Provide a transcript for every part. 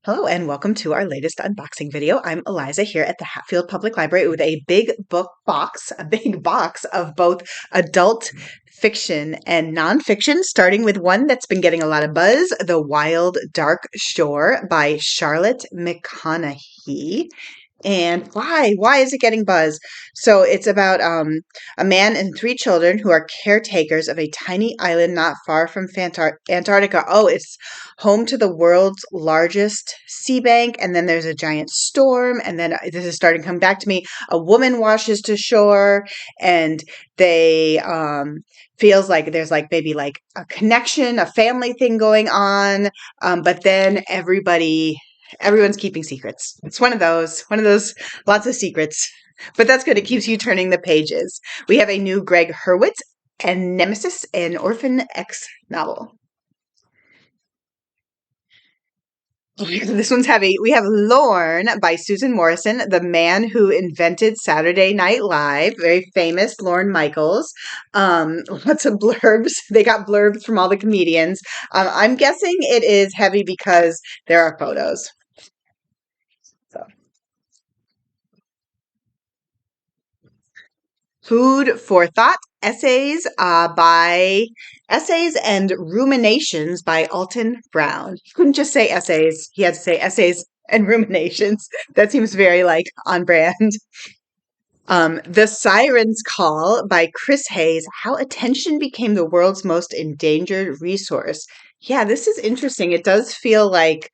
Hello and welcome to our latest unboxing video. I'm Eliza here at the Hatfield Public Library with a big box of both adult fiction and nonfiction, starting with one that's been getting a lot of buzz, The Wild Dark Shore by Charlotte McConaghy. And why? Why is it getting buzz? So it's about a man and three children who are caretakers of a tiny island not far from Antarctica. Oh, it's home to the world's largest sea bank. And then there's a giant storm. And then this is starting to come back to me. A woman washes to shore, and they feels like there's like maybe like a connection, a family thing going on. But then everyone's keeping secrets. It's one of those, lots of secrets. But that's good. It keeps you turning the pages. We have a new Gregg Hurwitz and Nemesis, an Orphan X novel. This one's heavy. We have Lorne by Susan Morrison, the man who invented Saturday Night Live, very famous Lorne Michaels. Lots of blurbs. They got blurbs from all the comedians. I'm guessing it is heavy because there are photos. So. Food for Thought, Essays and Ruminations by Alton Brown. He couldn't just say essays. He had to say essays and ruminations. That seems very like on brand. The Siren's Call by Chris Hayes, How Attention Became the World's Most Endangered Resource. Yeah, this is interesting. It does feel like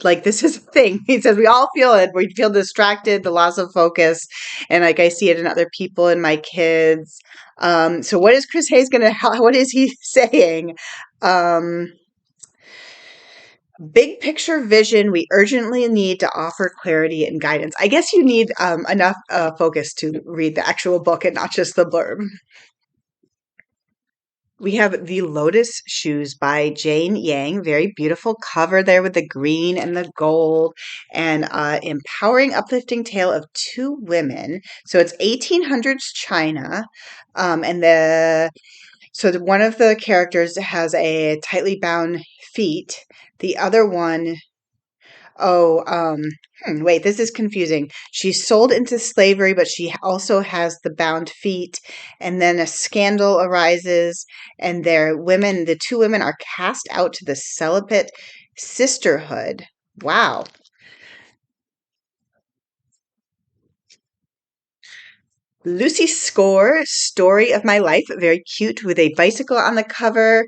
this is a thing. He says we all feel it. We feel distracted, the loss of focus, and like I see it in other people and my kids. So what is Chris Hayes what is he saying? Big picture vision, we urgently need to offer clarity and guidance. I guess you need enough focus to read the actual book and not just the blurb. We have The Lotus Shoes by Jane Yang. Very beautiful cover there with the green and the gold, and empowering, uplifting tale of two women. So it's 1800s China, and one of the characters has a tightly bound feet. The other one, wait, this is confusing. She's sold into slavery, but she also has the bound feet. And then a scandal arises, and the two women are cast out to the celibate sisterhood. Wow. Lucy Score, Story of My Life, very cute with a bicycle on the cover.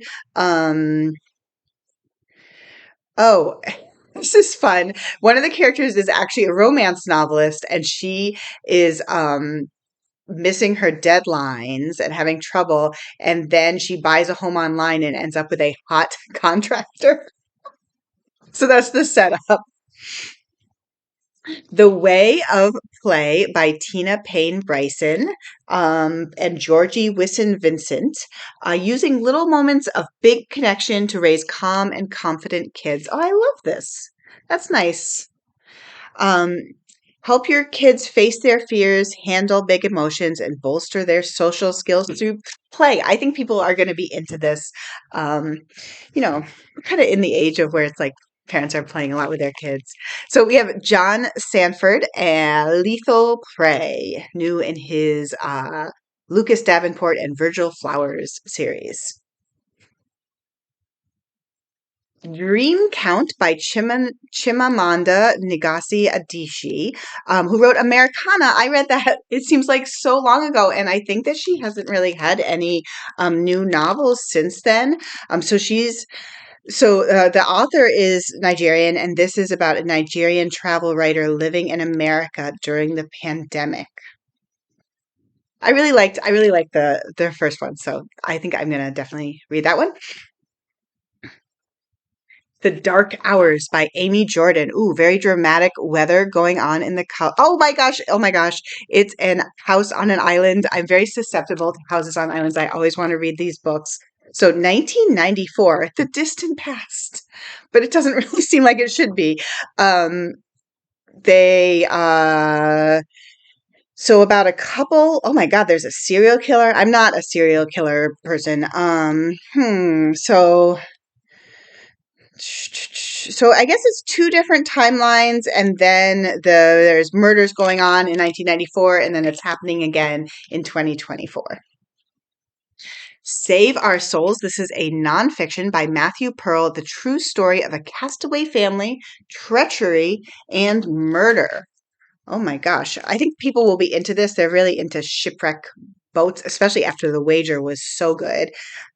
Oh, this is fun. One of the characters is actually a romance novelist, and she is missing her deadlines and having trouble. And then she buys a home online and ends up with a hot contractor. So that's the setup. The Way of Play by Tina Payne Bryson and Georgie Wisson Vincent, using little moments of big connection to raise calm and confident kids. Oh, I love this. That's nice. Um, Help your kids face their fears, handle big emotions, and bolster their social skills through play. I think people are going to be into this. We're kind of in the age of where it's like parents are playing a lot with their kids. So we have John Sandford and Lethal Prey, new in his Lucas Davenport and Virgil Flowers series. Dream Count by Chimamanda Ngozi Adichie, who wrote Americana. I read that, it seems like so long ago, and I think that she hasn't really had any new novels since then. The author is Nigerian, and this is about a Nigerian travel writer living in America during the pandemic. I really liked the first one, so I think I'm gonna definitely read that one. The Dark Hours by Amy Jordan. Ooh, very dramatic weather going on in the oh my gosh, oh my gosh. It's an house on an island. I'm very susceptible to houses on islands. I always want to read these books. So 1994, the distant past, but it doesn't really seem like it should be. They so about a couple, oh my God, there's a serial killer. I'm not a serial killer person. So So I guess it's two different timelines, and then there's murders going on in 1994, and then it's happening again in 2024. Save Our Souls. This is a nonfiction by Matthew Pearl, the true story of a castaway family, treachery, and murder. Oh my gosh. I think people will be into this. They're really into shipwreck boats, especially after The Wager was so good.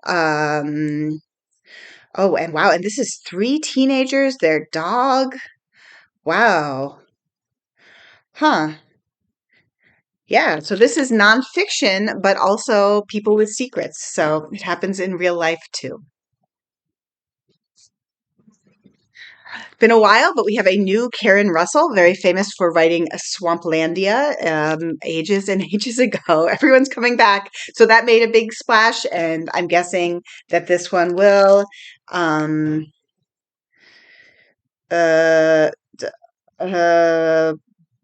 Um, oh, and wow. And this is three teenagers, their dog. Wow. Huh. Yeah. So this is nonfiction, but also people with secrets. So it happens in real life too. Been a while, but we have a new Karen Russell, very famous for writing a Swamplandia ages and ages ago. Everyone's coming back. So that made a big splash, and I'm guessing that this one will. Um, uh, d- uh,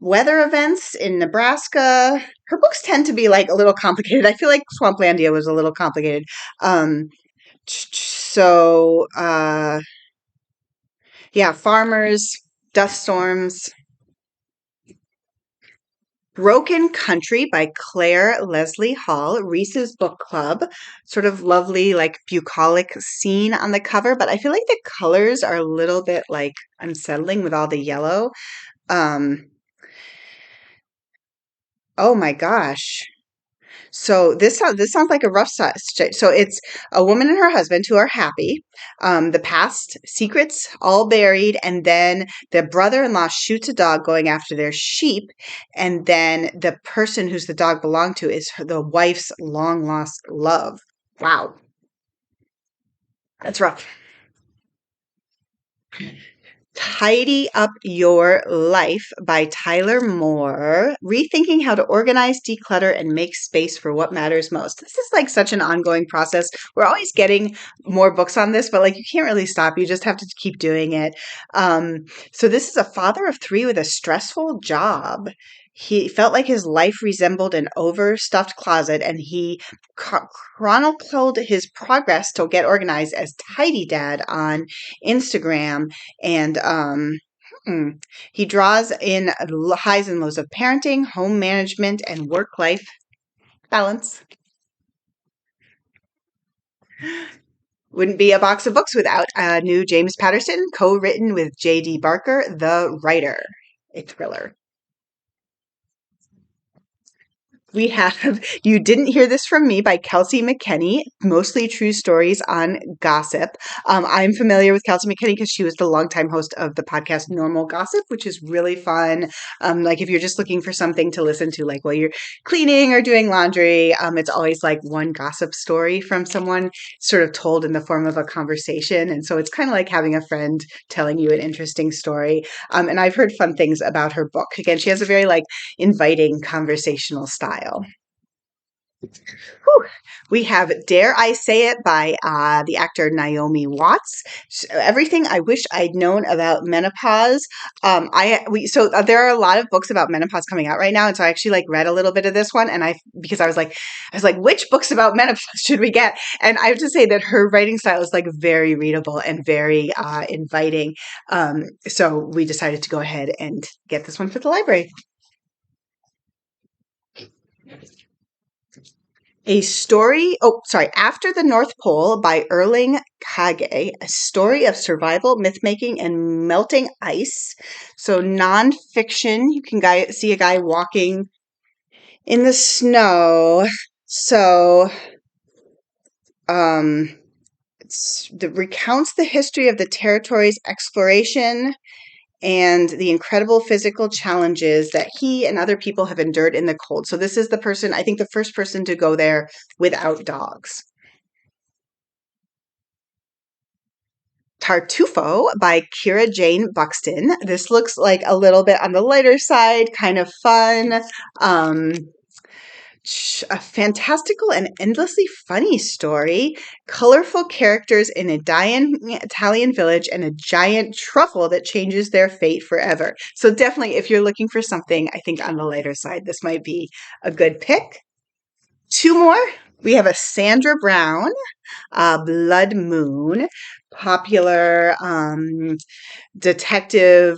Weather events in Nebraska. Her books tend to be like a little complicated. I feel like Swamplandia was a little complicated. Um, so, yeah, farmers, dust storms. Broken Country by Clare Leslie Hall, Reese's Book Club. Sort of lovely, like bucolic scene on the cover, but I feel like the colors are a little bit like unsettling with all the yellow. Um, oh my gosh. So this sounds like a rough so it's a woman and her husband who are happy. The past secrets all buried, and then the brother-in-law shoots a dog going after their sheep, and then the person who's the dog belonged to is the wife's long lost love. Wow, that's rough. Tidy Up Your Life by Tyler Moore. Rethinking how to organize, declutter, and make space for what matters most. This is like such an ongoing process. We're always getting more books on this, but like you can't really stop. You just have to keep doing it. So this is a father of three with a stressful job. He felt like his life resembled an overstuffed closet, and he chronicled his progress to get organized as Tidy Dad on Instagram. And hmm, he draws in highs and lows of parenting, home management, and work life balance. Wouldn't be a box of books without a new James Patterson, co written with J.D. Barker, the writer, a thriller. We have You Didn't Hear This From Me by Kelsey McKinney, mostly true stories on gossip. I'm familiar with Kelsey McKinney because she was the longtime host of the podcast Normal Gossip, which is really fun. Like if you're just looking for something to listen to, like while you're cleaning or doing laundry, it's always like one gossip story from someone sort of told in the form of a conversation. And so it's kind of like having a friend telling you an interesting story. And I've heard fun things about her book. Again, she has a very like inviting conversational style. Whew. We have Dare I Say It by the actor Naomi Watts. Everything I wish I'd known about menopause. There are a lot of books about menopause coming out right now, and so I actually like read a little bit of this one, and because I was like, which books about menopause should we get? And I have to say that her writing style is like very readable and very inviting. So we decided to go ahead and get this one for the library. After the North Pole by Erling Kagge, a story of survival, myth-making, and melting ice. So nonfiction, you can see a guy walking in the snow. So recounts the history of the territory's exploration and the incredible physical challenges that he and other people have endured in the cold. So this is the person, I think the first person to go there without dogs. Tartufo by Kira Jane Buxton. This looks like a little bit on the lighter side, kind of fun. A fantastical and endlessly funny story. Colorful characters in a dying Italian village and a giant truffle that changes their fate forever. So definitely, if you're looking for something, I think on the lighter side, this might be a good pick. Two more. We have a Sandra Brown, Blood Moon, popular detective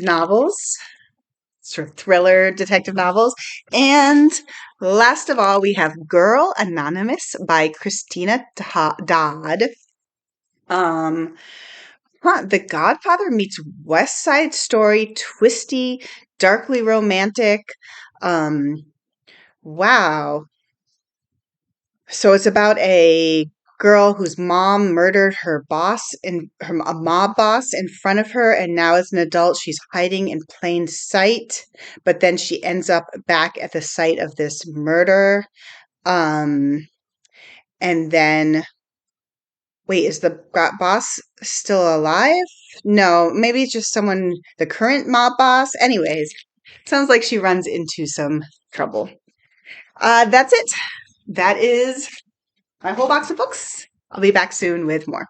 novels, sort of thriller detective novels. And last of all, we have Girl Anonymous by Christina Dodd. The Godfather meets West Side Story, twisty, darkly romantic. Um, wow. So it's about a girl whose mom murdered her boss a mob boss in front of her, and now as an adult she's hiding in plain sight. But then she ends up back at the site of this murder. Um, and then wait, is the boss still alive? No, maybe it's just someone, the current mob boss. Anyways, sounds like she runs into some trouble. That's it. That is my whole box of books. I'll be back soon with more.